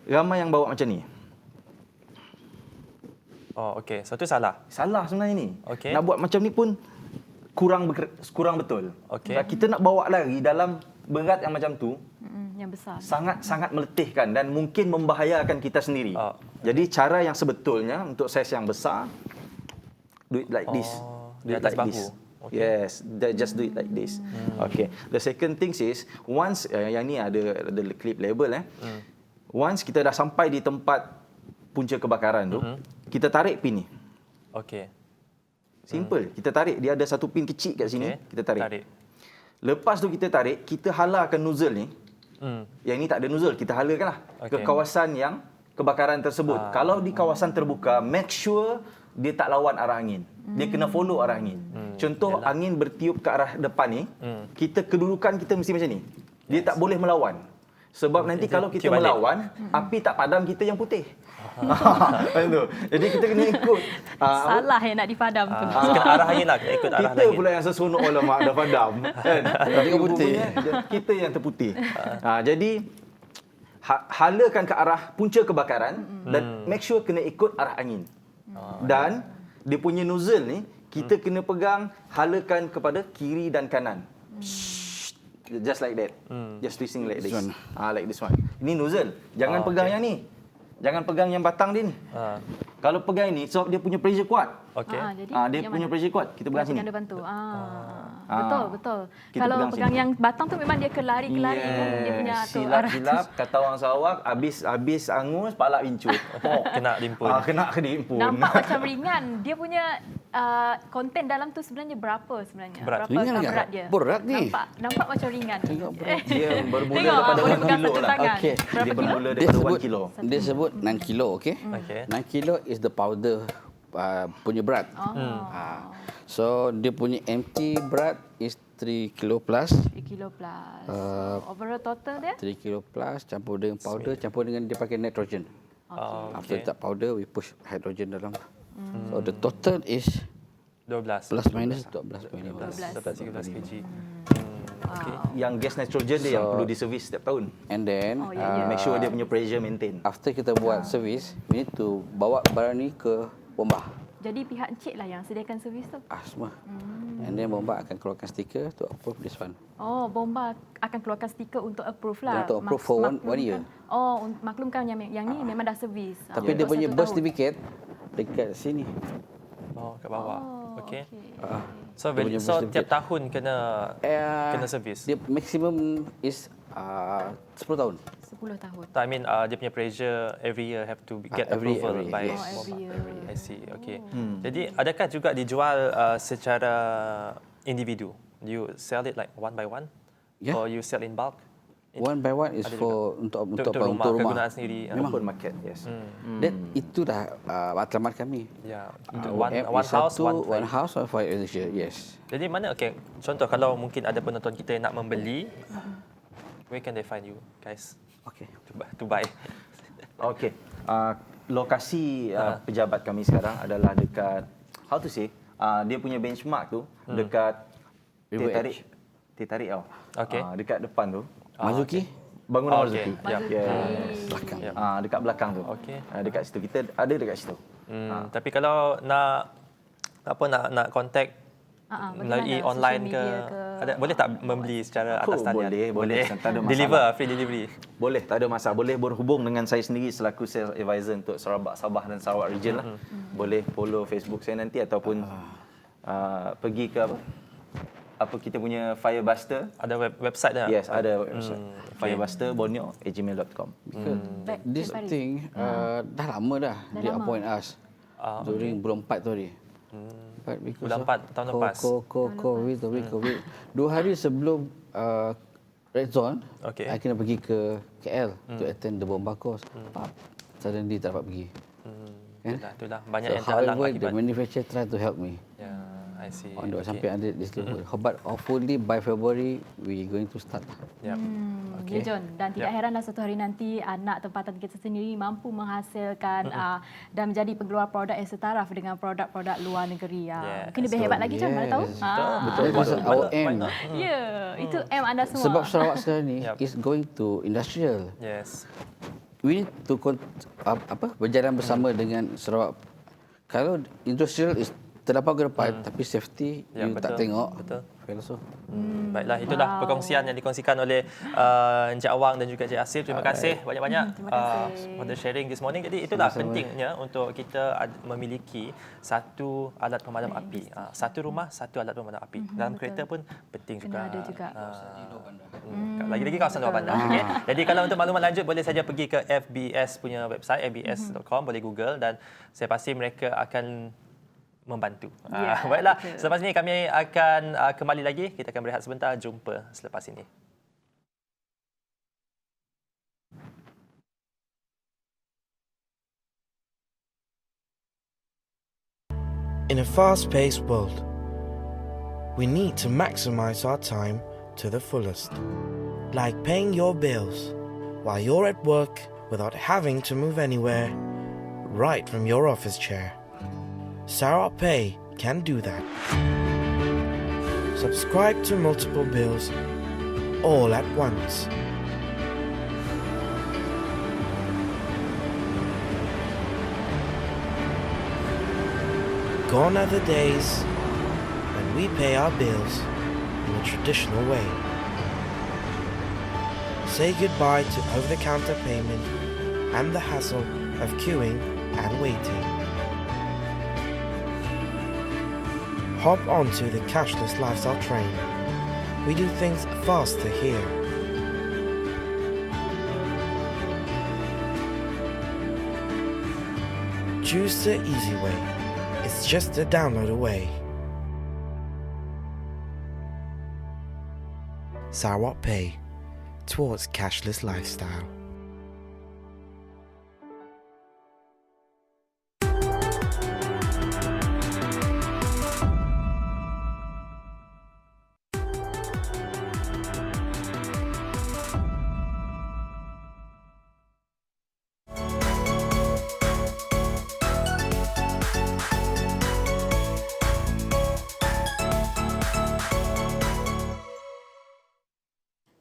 Ramai yang bawa macam ni. Oh, okey. So tu salah. Salah sebenarnya ni. Okey. Nak buat macam ni pun kurang betul. Okey. Dan kita nak bawa lari dalam berat yang macam tu Yang besar. sangat-sangat meletihkan dan mungkin membahayakan kita sendiri. Oh. Jadi cara yang sebetulnya untuk saiz yang besar do it like this. di atas bahu. Okay. Yes, just do it like this. Okay. The second thing is once yang ni ada clip label Once kita dah sampai di tempat punca kebakaran tu, kita tarik pin ni. Okey. Simple. Kita tarik, dia ada satu pin kecil kat sini, Okey. kita tarik. Lepas tu kita tarik, kita halarkan nozzle ni. Yang ni tak ada nozzle, kita halarkanlah ke Okey. kawasan yang kebakaran tersebut. Kalau di kawasan terbuka, make sure dia tak lawan arah angin. Dia kena follow arah angin. Contoh angin bertiup ke arah depan ni, kita kedudukan kita mesti macam ni. Dia tak boleh melawan. Sebab nanti kalau kita balik. melawan, api tak padam kita yang putih. Macam tu. Jadi kita kena ikut. Salah yang nak dipadam tu. Kena arah angin lah, kena ikut arah Kita angin. pula yang seronok alamak dah padam kan. Tapi putih. kita yang terputih. Jadi halakan ke arah punca kebakaran dan make sure kena ikut arah angin. Dan dia punya nozzle ni kita kena pegang, halakan kepada kiri dan kanan. Just like that. Just twisting like this. This one. Like this one. Ini nozzle. Jangan pegang yang ni. Jangan pegang yang batang dia ni. Kalau pegang ini sebab dia punya pressure kuat. Okey. Jadi Dia yang punya mana? pressure kuat. Kita pegang sini. Pegang depan tu. Betul, betul. Kita Kalau pegang pegang sini. yang batang tu memang dia kelari kan dia punya tu arah. Silap-silap kata orang Sarawak habis angus pala incut. Kena dimpun. Kena diimpun. Nampak macam ringan. Dia punya konten dalam tu sebenarnya berapa sebenarnya? Berat. Berapa Ringan ke? berat dia? Berat ni. Nampak macam ringan. Dia bermula Tengok, daripada boleh 1 pegang kilo satu lah. tangan. Okey. Berapa Dia kilo? bermula Dia daripada sebut 1 kilo. Dia sebut 9 kilo, okey? Okey. 9 kilo is the powder punya berat. So dia punya empty berat is 3 kilo plus. 3 kilo plus. Overall total dia? 3 kilo plus campur dengan powder, campur dengan dia pakai nitrogen. After letak powder, we push hydrogen dalam. So the total is 12. plus minus 12.5. 13 kg. Yang gas nitrogen dia yang perlu diservis setiap tahun. And then Make sure dia punya pressure maintain. after kita buat servis, we need to bawa barang ni ke bomba. Jadi pihak Encik lah yang sediakan servis tu? Semua. And then bomba akan keluarkan stiker to approve this one. Oh, bomba akan keluarkan stiker untuk approve lah. Untuk approve for one year. Oh, maklumkan yang ni memang dah servis. Tapi dia punya birth certificate dekat sini. Oh, kat bawah. Okey. So, Dia punya birth tiap certificate. tahun kena servis. Dia maximum is 10 tahun. 10 tahun. I mean, dia punya pressure every year have to get every approval year, by yes. Every year. I see. Okay. Jadi, adakah juga dijual secara individu? Do you sell it like one by one? Yeah. Or you sell in bulk? One by one is Ada for untuk Untuk rumah, kegunaan sendiri. Open market, yes. Dan itu dah matlamat kami. Ya. Our aim One is house, satu, one one house, one fire extinguisher. Yes. Jadi mana, okay, contoh kalau mungkin ada penonton kita yang nak membeli, where can they find you guys Okay. to buy? Okey. Lokasi pejabat kami sekarang adalah dekat, how to say, dia punya benchmark tu dekat River Teh Tarik tau. Okey. Dekat depan tu. Mazuki? Bangunan Okey. Marzuki. Ya. Yes. Belakang. Dekat belakang tu. Okey. Dekat situ. Kita ada dekat situ. Tapi kalau nak contact melalui bagaimana? online Social ke, media ke? boleh tak membeli secara atas talian? boleh. Tak ada masalah. Deliver, free delivery. Boleh, tak ada masalah. Boleh berhubung dengan saya sendiri selaku sales advisor untuk Sarawak, Sabah dan Sarawak region lah. Boleh follow Facebook saya nanti ataupun pergi ke kita punya Firebuster. Ada website dah? Yes, ada website. Firebuster.borneo@gmail.com. This thing dah lama dah. Dia lama. appoint us during bulan 4 tu tadi. But because Bulan of 4 tahun lepas. COVID. 2 hari sebelum Red Zone, Okey. I kena pergi ke KL to attend the bomba course. Suddenly tak dapat pergi. Itulah. Banyak yang So terhalang however, the akibat. manufacturer try to help me. Ya, I see. Untuk Okey. sampai ada this level. But hopefully by February we going to start. Yep. Okay. John, dan tidak heranlah suatu hari nanti anak tempatan kita sendiri mampu menghasilkan dan menjadi pengeluar produk yang setaraf dengan produk-produk luar negeri. Yes. Mungkin lebih hebat lagi, John, mana tahu? That is our aim. Ya, itu aim anda semua. Sebab Sarawak sekarang ni Yup. is going to industrial. Yes. We need to berjalan bersama dengan Sarawak. Kalau industrial is terdapat ke depan, tapi safety Ya, you tak betul. tengok. Betul. Fail also. Baiklah, itulah perkongsian yang dikongsikan oleh Encik Awang dan juga Encik Asif. Terima kasih banyak-banyak Terima kasih. for the sharing this morning. Jadi itulah pentingnya untuk kita memiliki satu alat pemadam api. Satu rumah, satu alat pemadam api. Dalam kereta pun penting juga. Kena ada juga. Lagi-lagi kawasan luar bandar. Okay? Jadi kalau untuk maklumat lanjut boleh saja pergi ke FBS punya website, fbs.com, boleh Google dan saya pasti mereka akan membantu. Ya, Baiklah, betul. selepas ini kami akan kembali lagi. Kita akan berehat sebentar. Jumpa selepas ini. In a fast-paced world, we need to maximize our time to the fullest. Like paying your bills while you're at work without having to move anywhere, right from your office chair. Sarawak Pay can do that. Subscribe to multiple bills all at once. Gone are the days when we pay our bills in a traditional way. Say goodbye to over-the-counter payment and the hassle of queuing and waiting. Hop onto the cashless lifestyle train. We do things faster here. Choose the easy way. It's just a download away. Sarawak Pay, towards cashless lifestyle.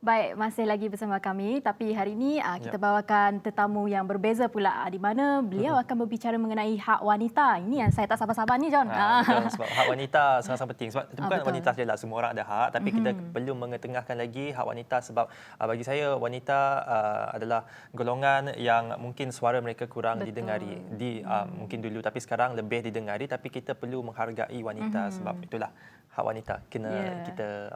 Baik, masih lagi bersama kami. Tapi hari ini kita bawakan tetamu yang berbeza pula, di mana beliau akan berbicara mengenai hak wanita. Ini yang saya tak sabar-sabar ni, John. Betul, sebab hak wanita sangat-sangat penting. Sebab bukan betul. wanita sajalah, semua orang ada hak. Tapi kita perlu mengetengahkan lagi hak wanita sebab bagi saya wanita adalah golongan yang mungkin suara mereka kurang didengari. Mungkin dulu tapi sekarang lebih didengari. Tapi kita perlu menghargai wanita sebab itulah hak wanita kena kita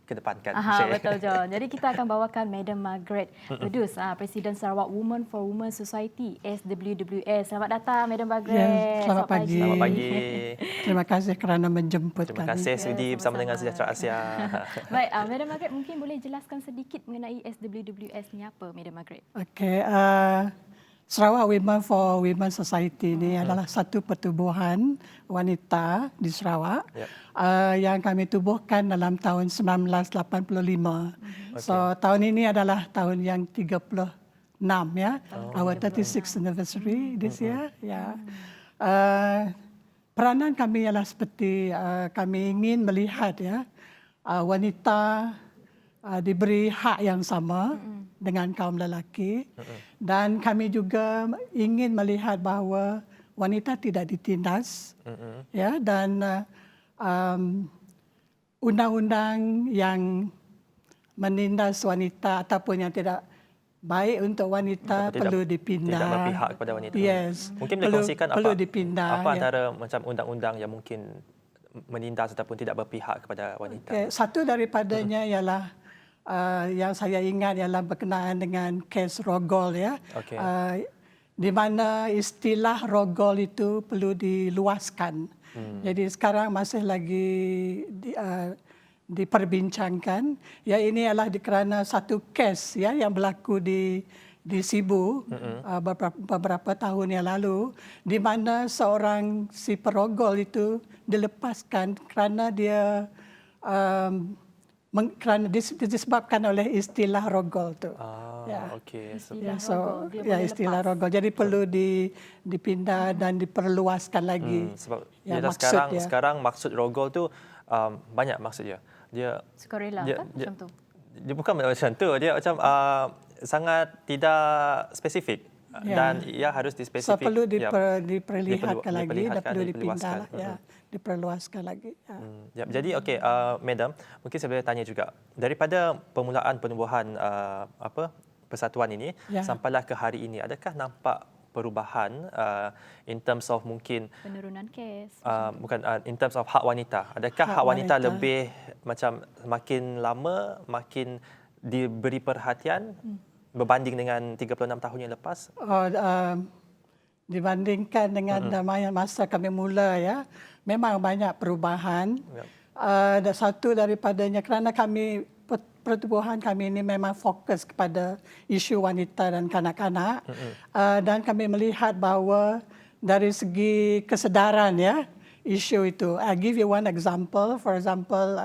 kedepankan. Betul, John. Jadi kita akan bawakan Madam Margaret Bedus, Presiden Sarawak Women for Women Society, SWWS. Selamat datang, Madam Margaret. Selamat pagi. Selamat pagi. Terima kasih kerana menjemput Terima kami. kasih sudi bersama dengan Sejahtera Asia. Baik, Madam Margaret mungkin boleh jelaskan sedikit mengenai SWWS ni apa, Madam Margaret? Okey, Sarawak Women for Women Society ini adalah satu pertubuhan wanita di Sarawak yang kami tubuhkan dalam tahun 1985. So tahun ini adalah tahun yang 36 ya. Our 36th anniversary this year. Ya. Peranan kami ialah seperti kami ingin melihat ya wanita diberi hak yang sama dengan kaum lelaki dan kami juga ingin melihat bahawa wanita tidak ditindas ya dan undang-undang yang menindas wanita ataupun yang tidak baik untuk wanita perlu dipindah. Tidak berpihak kepada wanita. Yes. Mungkin boleh kongsikan perlu dipindah, apa antara macam undang-undang yang mungkin menindas ataupun tidak berpihak kepada wanita. Okay. Satu daripadanya ialah yang saya ingat ialah berkenaan dengan kes rogol ya. Okay. Di mana istilah rogol itu perlu diluaskan. Jadi sekarang masih lagi diperbincangkan. Ya ini adalah kerana satu kes ya yang berlaku di Sibu beberapa tahun yang lalu, di mana seorang si perogol itu dilepaskan kerana dia kerana disebabkan oleh istilah rogol tu. Okey. Istilah rogol. Jadi perlu dipindah dan diperluaskan lagi. Sebab maksud sekarang maksud rogol tu banyak maksudnya. Dia sukarela kan macam tu. Dia bukan macam tu. Dia macam sangat tidak spesifik. Dan ia harus dispesifik. So perlu diperlihatkan lagi dan perlu dipindah diperluaskan lagi. Jadi okey, Madam, mungkin saya boleh tanya juga daripada permulaan penubuhan persatuan ini sampailah ke hari ini, adakah nampak perubahan in terms of mungkin penurunan kes? Bukan in terms of hak wanita. Adakah hak wanita lebih macam makin lama makin diberi perhatian berbanding dengan 36 tahun yang lepas? Dibandingkan dengan masa kami mula ya, memang banyak perubahan. Dan satu daripadanya kerana kami pertubuhan kami ini memang fokus kepada isu wanita dan kanak-kanak dan kami melihat bahawa dari segi kesedaran ya isu itu. I give you one example. For example,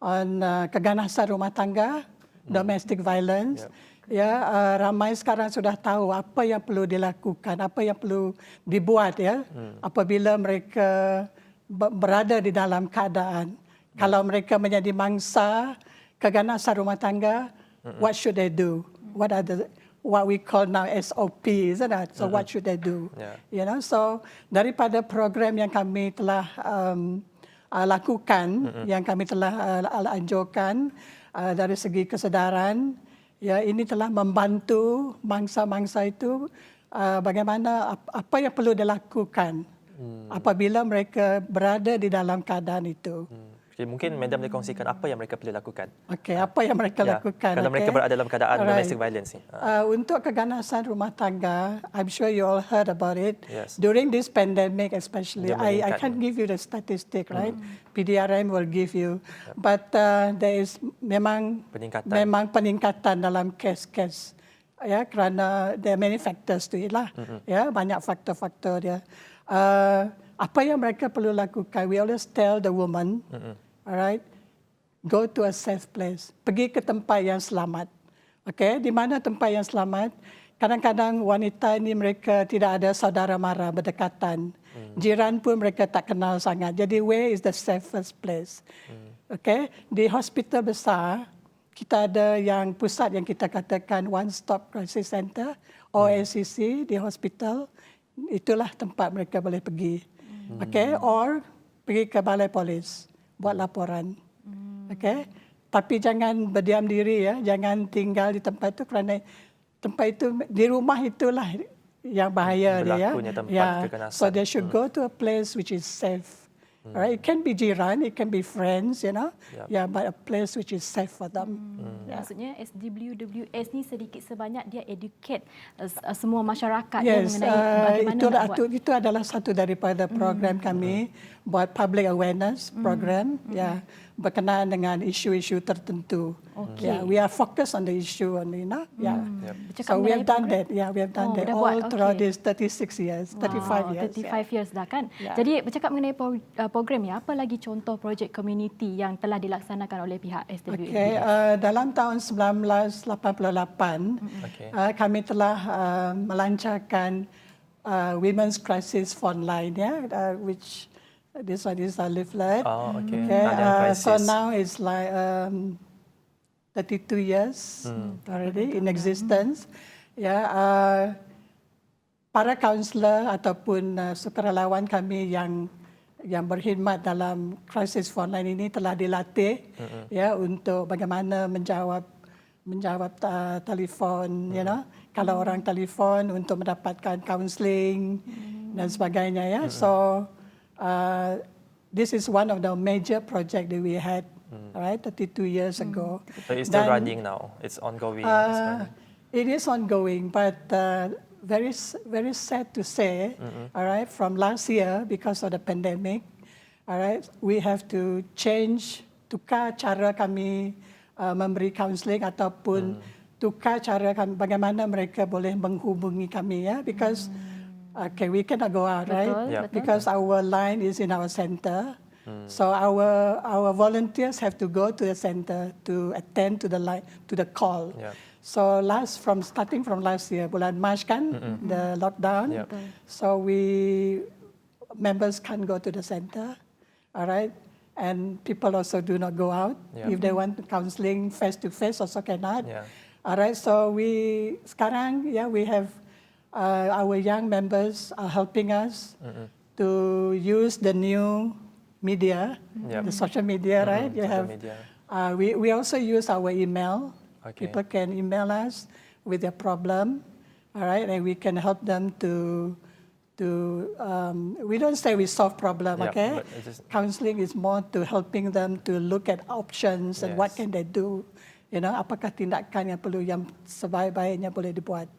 on keganasan rumah tangga, domestic violence. Ya, ramai sekarang sudah tahu apa yang perlu dilakukan, apa yang perlu dibuat ya apabila mereka berada di dalam keadaan. Kalau mereka menjadi mangsa keganasan rumah tangga, what should they do? What are what we call now SOP, isn't it? So what should they do? You know, so daripada program yang kami telah lakukan, yang kami telah anjurkan dari segi kesedaran. Ya, ini telah membantu mangsa-mangsa itu bagaimana apa yang perlu dilakukan apabila mereka berada di dalam keadaan itu. Okay, mungkin Madam boleh kongsikan apa yang mereka perlu lakukan. Okey, apa yang mereka lakukan? Kalau mereka berada dalam keadaan domestic violence ni. Untuk keganasan rumah tangga, I'm sure you all heard about it. Yes. During this pandemic especially, I can't give you the statistic, right? PDRM will give you. But there is memang peningkatan dalam kes-kes. Ya, kerana there are many factors to it lah. Ya, banyak faktor-faktor dia. Apa yang mereka perlu lakukan? We always tell the woman, alright, go to a safe place. Pergi ke tempat yang selamat. Okay, di mana tempat yang selamat? Kadang-kadang wanita ini mereka tidak ada saudara mara berdekatan. Jiran pun mereka tak kenal sangat. Jadi where is the safest place? Okay, di hospital besar, kita ada yang pusat yang kita katakan One Stop Crisis Center, OSCC di hospital. Itulah tempat mereka boleh pergi. Okay, or pergi ke balai polis buat laporan. Okay, tapi jangan berdiam diri ya, jangan tinggal di tempat itu kerana tempat itu di rumah itulah yang bahaya dia ya. Tempat kekanasan. So they should go to a place which is safe. Right? It can be jiran, it can be friends, you know. Yeah, but a place which is safe for them. Maksudnya SWWS ni sedikit sebanyak dia educate semua masyarakat Yes, mengenai bagaimana nak buat. itu adalah satu daripada program kami buat public awareness program berkenaan dengan isu-isu tertentu. Okay. Yeah, we are focused on the issue on Bercakap So we have mengenai done program. that. Yeah, we have done that dah all buat, throughout okay. these 36 years, 35 years. 35 years dah kan. Yeah. Jadi bercakap mengenai program ni, apa lagi contoh projek community yang telah dilaksanakan oleh pihak SWWS? Okay, dalam tahun 1988 kami telah melancarkan Women's Crisis Frontline, which this one is a leaflet. Oh, okay. So now it's like 32 years already in existence. Para kaunselor ataupun sukarelawan kami yang berkhidmat dalam crisis frontline ini telah dilatih untuk bagaimana menjawab telefon, kalau orang telefon untuk mendapatkan counselling dan sebagainya. So this is one of the major project that we had, right, 32 years ago. So it's still running now. It's ongoing. It is ongoing, but very sad to say, all right, from last year because of the pandemic, all right, we have to tukar cara kami memberi counselling ataupun tukar cara kami, bagaimana mereka boleh menghubungi kami because we cannot go out, right? Betul. Because our line is in our center. So our volunteers have to go to the center to attend to the line, to the call. So starting from last year, bulan Mac kan, the lockdown. So members can't go to the center, all right? And people also do not go out. If they want counselling face to face, also cannot. All right. So sekarang we have our young members are helping us to use the new media, the social media, right? You have. We also use our email. Okay. People can email us with their problem, all right, and we can help them to. We don't say we solve problem, okay? Counseling is more to helping them to look at options and what can they do. Apakah tindakan yang perlu yang sebaik-baiknya boleh dibuat.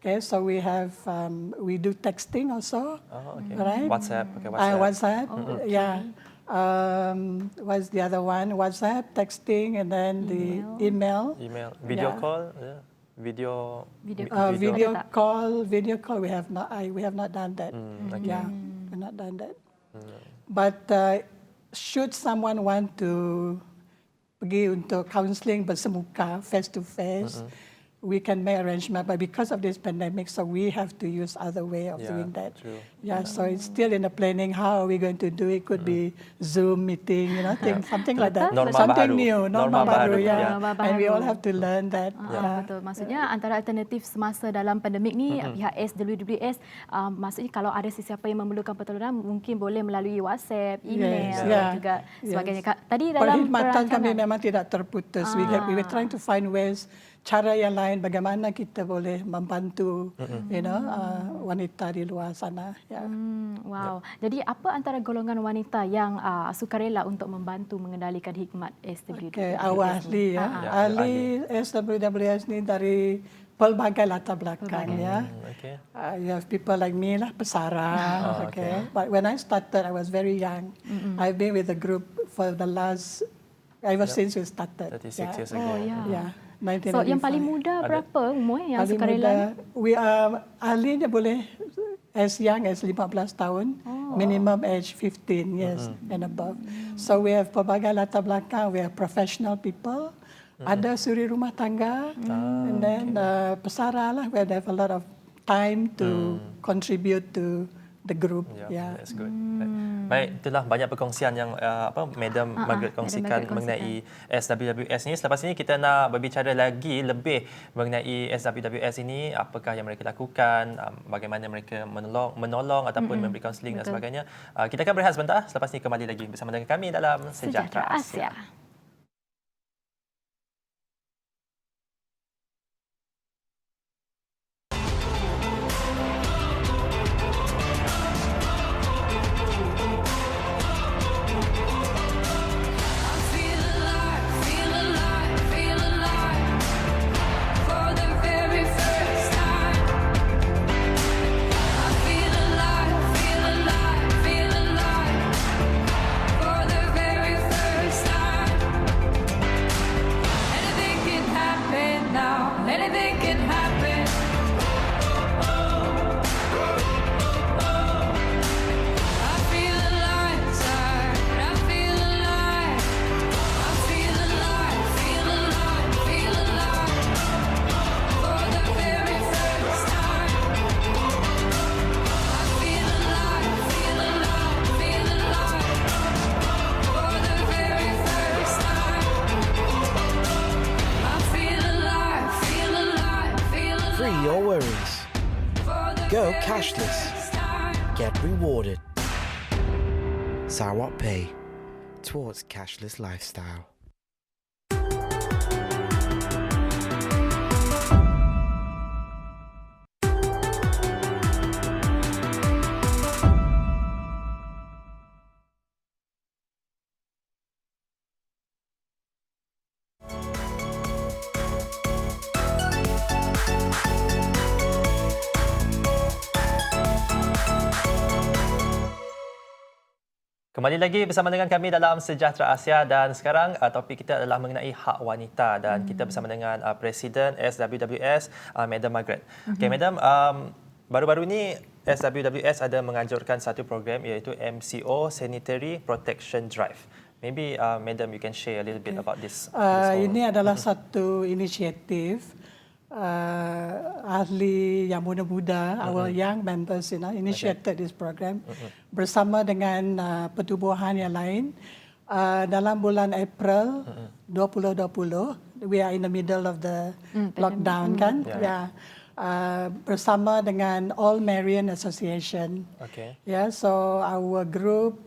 Okay, so we do texting also. Oh, okay. Right? WhatsApp. Okay, WhatsApp. Yeah. What's the other one? WhatsApp, texting, and then the email. Video call. Video call. We have not done that. Yeah, we've not done that. But should someone want to pergi untuk counselling bersemuka, face to face, we can make arrangement. But because of this pandemic, so we have to use other way of doing that. True. Yeah, so it's still in the planning. How are we going to do it? Could be Zoom meeting, something like that. Something new, norma baru. And we all have to learn that. Betul. Maksudnya antara alternatif semasa dalam pandemik ni, pihak SWWS, maksudnya kalau ada sesiapa yang memerlukan pertolongan, mungkin boleh melalui WhatsApp, email dan juga sebagainya. Tadi dalam perkhidmatan kami memang tidak terputus. We were trying to find ways, cara yang lain bagaimana kita boleh membantu wanita di luar sana. Wow. Jadi apa antara golongan wanita yang sukarela untuk membantu mengendalikan hikmat SWWS? Okay, our ahli SWWS ni dari pelbagai latar belakang. You have people like me lah, pesara. But when I started, I was very young. I've been with the group for the last ever since we started. 36 years ago. So yang paling muda berapa umur yang sukarela? Ahlinya boleh as young as 15 tahun, minimum age 15 years and above. So we have pelbagai latar belakang, we have professional people, ada suri rumah tangga, and then pesara lah, where they have a lot of time to contribute to the group. Yeah, that's good. Baik, itulah banyak perkongsian yang Madam Margaret kongsikan mengenai SWWS ini. Selepas ini kita nak berbicara lagi lebih mengenai SWWS ini, apakah yang mereka lakukan, bagaimana mereka menolong ataupun memberi kaunseling dan sebagainya. Kita akan berehat sebentar, selepas ini kembali lagi bersama dengan kami dalam Sejahtera Asia. Free your worries. Go cashless. Get rewarded. Sarawak Pay, towards cashless lifestyle. Kembali lagi bersama dengan kami dalam Sejahtera Asia dan sekarang topik kita adalah mengenai hak wanita dan kita bersama dengan Presiden SWWS, Madam Margaret. Okey, Madam, baru-baru ini SWWS ada menganjurkan satu program iaitu MCO Sanitary Protection Drive. Maybe Madam, you can share a little bit about this. Ini adalah satu inisiatif ahli yang muda-muda, our young members, initiated this program bersama dengan pertubuhan yang lain. Dalam bulan April 2020, we are in the middle of the lockdown, kan? Bersama dengan All Marian Association. So our group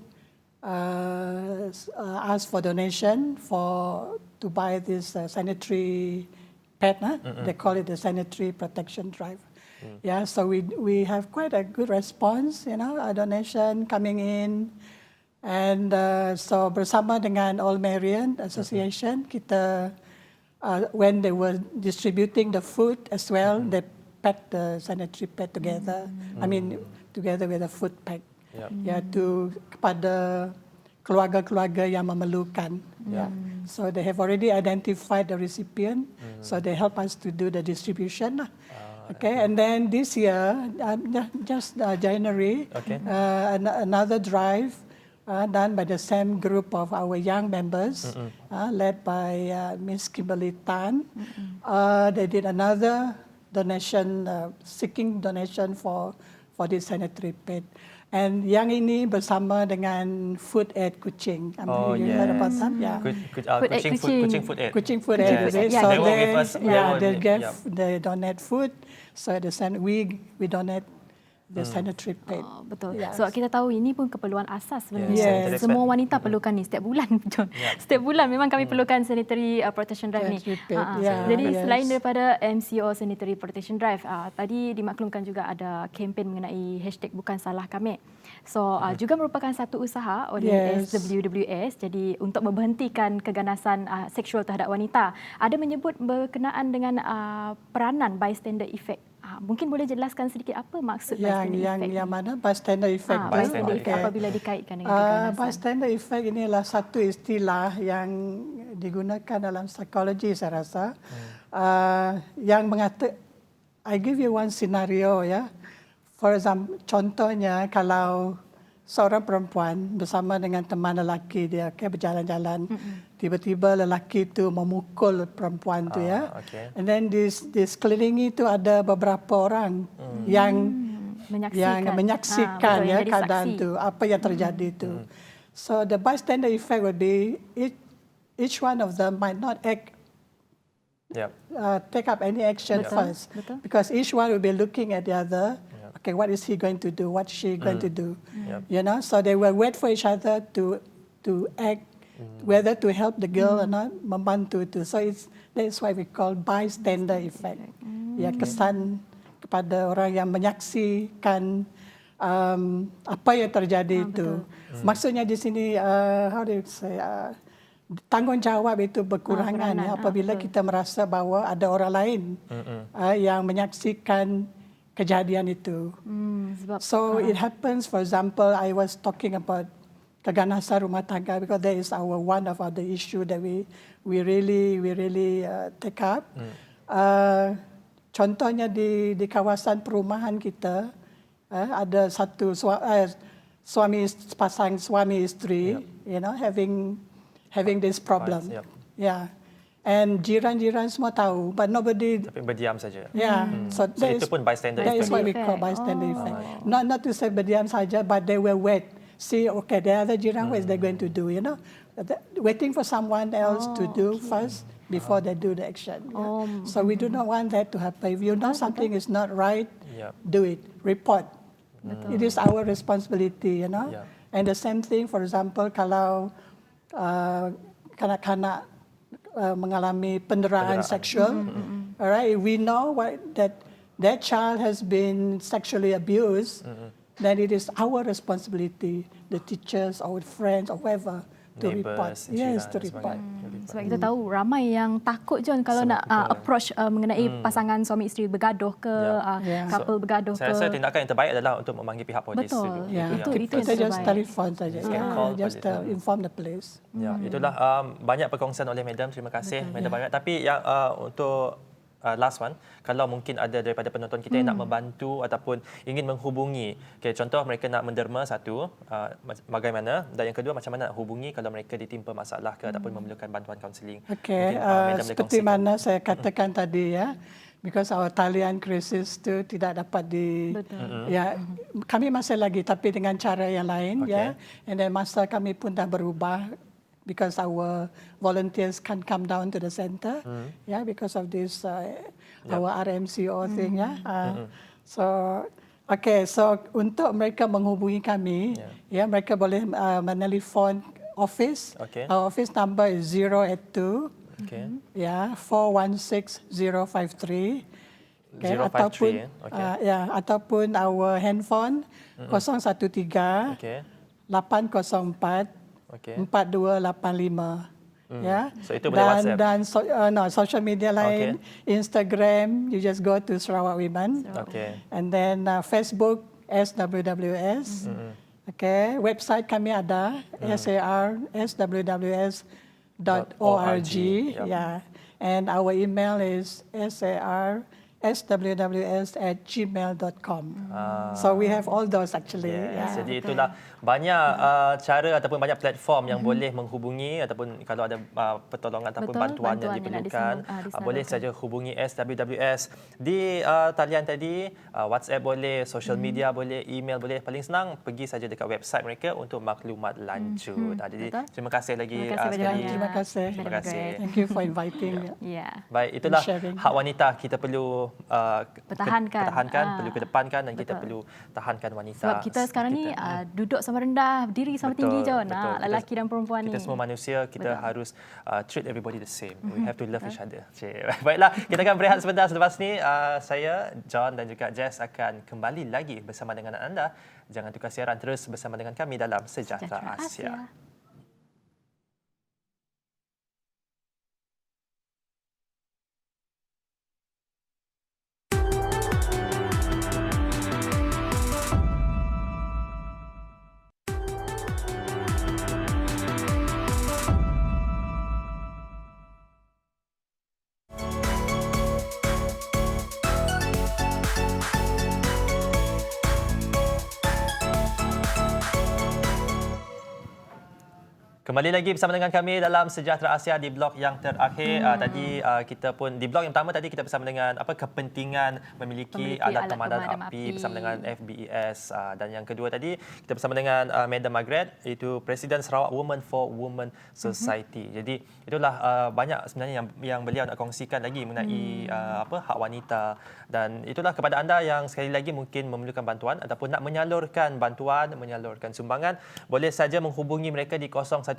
asked for donation to buy this sanitary pad, they call it the sanitary protection drive. So we have quite a good response, a donation coming in, and so bersama dengan All Marian Association, kita when they were distributing the food as well, they packed the sanitary pad together. I mean, together with the food pack, kepada keluarga-keluarga yang memerlukan. So they have already identified the recipient, so they help us to do the distribution. And then this year, just January, another drive done by the same group of our young members, led by Miss Kimberly Tan. They did another donation, seeking donation for this sanitary pad. And yang ini bersama dengan Food Aid Kuching. You heard about that? Kuching Food Aid. So they donate food. So we donate the sanitary pad. Betul. Sebab kita tahu ini pun keperluan asas sebenarnya. Semua wanita perlukan ni setiap bulan. Setiap bulan memang kami perlukan sanitary protection drive ni. Jadi selain daripada MCO Sanitary Protection Drive, tadi dimaklumkan juga ada kempen mengenai #bukan salah kami. So juga merupakan satu usaha oleh SWWS jadi untuk memberhentikan keganasan seksual terhadap wanita. Ada menyebut berkenaan dengan peranan bystander effect. Mungkin boleh jelaskan sedikit apa maksud bystander effect? Yang mana bystander effect? Bystander effect apabila dikaitkan dengan keganasan. Bystander effect ini adalah satu istilah yang digunakan dalam psikologi saya rasa. Yang mengatakan, I give you one scenario ya. For example, contohnya kalau seorang perempuan bersama dengan teman lelaki dia berjalan-jalan, tiba-tiba lelaki itu memukul perempuan tu And then di sekeliling itu ada beberapa orang yang menyaksikan betul, ya jadi keadaan saksi. itu, apa yang terjadi itu. So the bystander effect would be each one of them might not take up any action first, because each one will be looking at the other. Okay, what is he going to do? What is she going to do? You know, so they will wait for each other to act, whether to help the girl or not, membantu itu. So that's why we call bystander effect. Ya, kesan kepada orang yang menyaksikan apa yang terjadi itu. Maksudnya di sini, how do you say, tanggungjawab itu berkurangan ya, apabila kita merasa bahawa ada orang lain yang menyaksikan kejadian itu. So it happens, for example, I was talking about keganasan rumah tangga, because that is one of the issue that we really take up. Contohnya di kawasan perumahan kita, ada satu pasang suami isteri, you know, having this problem. Yeah. And jiran-jiran semua tahu, but nobody. Tapi berdiam saja. Yeah. So itu pun bystander that is effect. what we call bystander effect. Not to say berdiam saja, but they will wait. See, okay, the other jiran, what is they going to do? You know, waiting for someone else to do first before they do the action. Yeah? So we do not want that to happen. If you know something is not right, do it. Report. It is our responsibility, you know. And the same thing, for example, kalau kanak-kanak mengalami penderaan seksual, alright, we know that child has been sexually abused, then it is our responsibility, the teachers or friends or whoever, to report. Yes, to report. Sebab kita tahu ramai yang takut John kalau nak approach mengenai pasangan suami isteri bergaduh ke, couple bergaduh Saya ke. rasa tindakan yang terbaik adalah untuk memanggil pihak polis Betul. dulu. Itu yang Kita just terbaik. telefon saja, just inform the police. Ya, itulah banyak perkongsian oleh Madam. Terima kasih Madam banyak. Tapi yang untuk last one, kalau mungkin ada daripada penonton kita yang nak membantu ataupun ingin menghubungi, okay, contoh mereka nak menderma satu, bagaimana, dan yang kedua macam mana nak hubungi kalau mereka ditimpa masalah ke ataupun memerlukan bantuan kaunseling. Okay, seperti mana saya katakan tadi ya, because our talian krisis itu tidak dapat ya, kami masih lagi tapi dengan cara yang lain ya, and then masa kami pun dah berubah, because our volunteers can come down to the center, because of this our RMCO thing, So, okay, so untuk mereka menghubungi kami, mereka boleh menelpon office. Our office number is 082, 416-053. Okay, ataupun our handphone 013 804 4285. So itu boleh WhatsApp. Dan social media lain, Instagram, you just go to Sarawak Women. And then Facebook SWWS. Okay, website kami ada sarswws.org. And our email is swws@gmail.com. So we have all those actually. Jadi itulah banyak cara ataupun banyak platform yang boleh menghubungi ataupun kalau ada pertolongan ataupun bantuan yang diperlukan, boleh saja hubungi SWWS di talian tadi, WhatsApp boleh, social media boleh, email boleh. Paling senang pergi saja dekat website mereka untuk maklumat lanjut. Jadi terima kasih lagi sekali. Terima kasih. Thank you for inviting me. Baik, itulah hak wanita, kita perlu pertahankan, perlu kedepankan, dan kita perlu tahankan wanita. Sebab kita sekarang ni duduk sama rendah, diri sama tinggi John. Lelaki dan perempuan ni. Kita semua manusia, kita harus treat everybody the same. We have to love each other. Baiklah, kita akan berehat sebentar. Selepas ni saya, John dan juga Jess akan kembali lagi bersama dengan anda. Jangan tukar siaran, terus bersama dengan kami dalam Sejahtera Asia. Kembali lagi bersama dengan kami dalam Sejahtera Asia di blok yang terakhir. Tadi kita pun di blok yang pertama tadi kita bersama dengan kepentingan memiliki alat pemadam api bersama dengan FBES, dan yang kedua tadi kita bersama dengan Madam Margaret, iaitu Presiden Sarawak Women for Women Society. Jadi itulah banyak sebenarnya yang beliau nak kongsikan lagi mengenai hak wanita, dan itulah kepada anda yang sekali lagi mungkin memerlukan bantuan ataupun nak menyalurkan bantuan, menyalurkan sumbangan, boleh saja menghubungi mereka di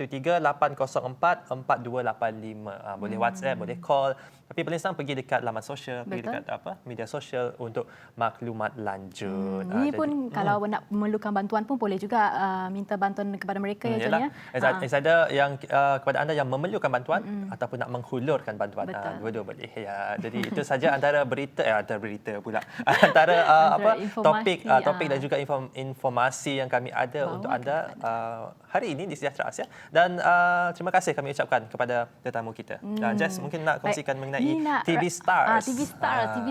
013-804-4285. Boleh WhatsApp, boleh call. Tapi paling senang pergi dekat laman sosial, pergi dekat media sosial untuk maklumat lanjut. Ini pun kalau nak memerlukan bantuan pun boleh juga minta bantuan kepada mereka ya John ya. Ada yang kepada anda yang memerlukan bantuan ataupun nak menghulurkan bantuan, dua-dua boleh ya. Jadi itu saja antara berita pula. Antara topik dan juga informasi yang kami ada untuk anda hari ini di Sejahtera Asia, dan terima kasih kami ucapkan kepada tetamu kita. Jess mungkin nak kongsikan mengenai TV Stars. TV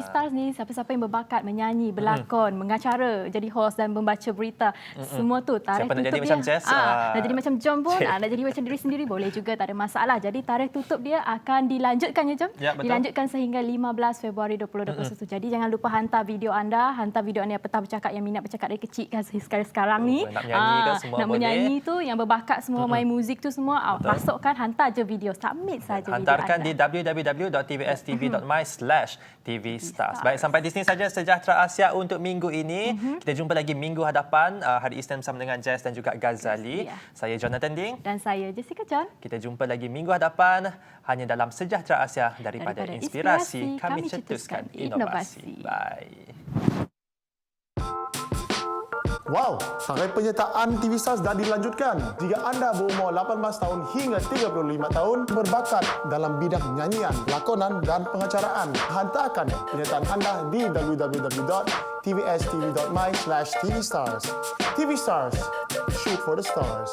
Stars ni siapa-siapa yang berbakat menyanyi, berlakon, mengacara, jadi host dan membaca berita, semua tu tarikh tutup dia. Siapa nak jadi macam Jess? Nak jadi macam John pun, nak jadi macam diri sendiri boleh juga, tak ada masalah. Jadi tarikh tutup dia akan dilanjutkan ya John? Ya, betul. Dilanjutkan sehingga 15 Februari 2021. Jadi jangan lupa hantar video anda apatah bercakap yang minat bercakap dari kecil kan sekarang ni. Nak menyanyi kan semua nak boleh. menyanyi tu, yang berbakat semua main muzik tu semua, masukkan, hantar je video, submit saja video anda. Hantarkan di www.tvstv.my/tvstars. Baik, sampai di sini saja Sejahtera Asia untuk minggu ini. Kita jumpa lagi minggu hadapan, hari Isnin bersama dengan Jess dan juga Ghazali. Saya Jonathan Ding. Dan saya Jessica John. Kita jumpa lagi minggu hadapan hanya dalam Sejahtera Asia. Daripada inspirasi, kami cetuskan inovasi. Bye. Wow, tarikh penyertaan TV Stars dah dilanjutkan. Jika anda berumur 18 tahun hingga 35 tahun, berbakat dalam bidang nyanyian, lakonan dan pengacaraan, hantarkan penyertaan anda di www.tvstv.my/tvstars. TV Stars, shoot for the stars.